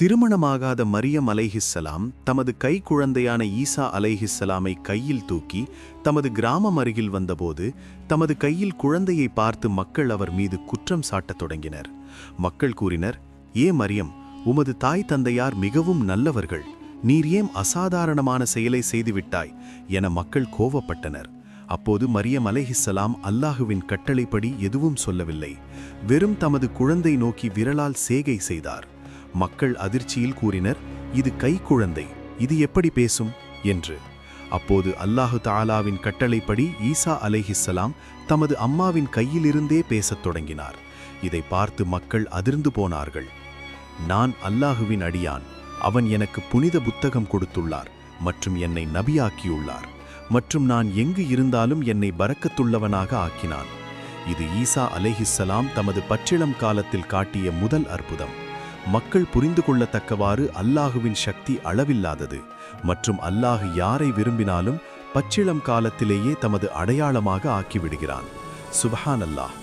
திருமணமாகாத மரியம் அலைஹிஸ்ஸலாம் தமது கைக்குழந்தையான ஈசா அலைஹிஸ்ஸலாமை கையில் தூக்கி தமது கிராமம் அருகில் வந்தபோது தமது கையில் குழந்தையை பார்த்து மக்கள் அவர் மீது குற்றம் சாட்டத் தொடங்கினர். மக்கள் கூறினர், ஏ மரியம், உமது தாய் தந்தையார் மிகவும் நல்லவர்கள், நீர் ஏன் அசாதாரணமான செயலை செய்துவிட்டாய் என மக்கள் கோவப்பட்டனர். அப்போது மரியம் அலைஹிஸ்ஸலாம் அல்லாஹுவின் கட்டளைப்படி எதுவும் சொல்லவில்லை. வெறும் தமது குழந்தை நோக்கி விரலால் சேகை செய்தார். மக்கள் அதிர்ச்சியில் கூறினர், இது கைக்குழந்தை, இது எப்படி பேசும் என்று. அப்போது அல்லாஹு தஆலாவின் கட்டளைப்படி ஈசா அலைஹிஸ்ஸலாம் தமது அம்மாவின் கையிலிருந்தே பேசத் தொடங்கினார். இதை பார்த்து மக்கள் அதிர்ந்து போனார்கள். நான் அல்லாஹுவின் அடியான், அவன் எனக்கு புனித புத்தகம் கொடுத்துள்ளார் மற்றும் என்னை நபியாக்கியுள்ளார் மற்றும் நான் எங்கு இருந்தாலும் என்னை பரக்கத்துள்ளவனாக ஆக்கினான். இது ஈசா அலைஹிஸ்ஸலாம் தமது பச்சிளம் காலத்தில் காட்டிய முதல் அற்புதம். மக்கள் புரிந்து கொள்ளத்தக்கவாறு அல்லாஹுவின் சக்தி அளவில்லாதது மற்றும் அல்லாஹ் யாரை விரும்பினாலும் பச்சிளம் காலத்திலேயே தமது அடையாளமாக ஆக்கிவிடுகிறான். சுப்ஹானல்லாஹ்.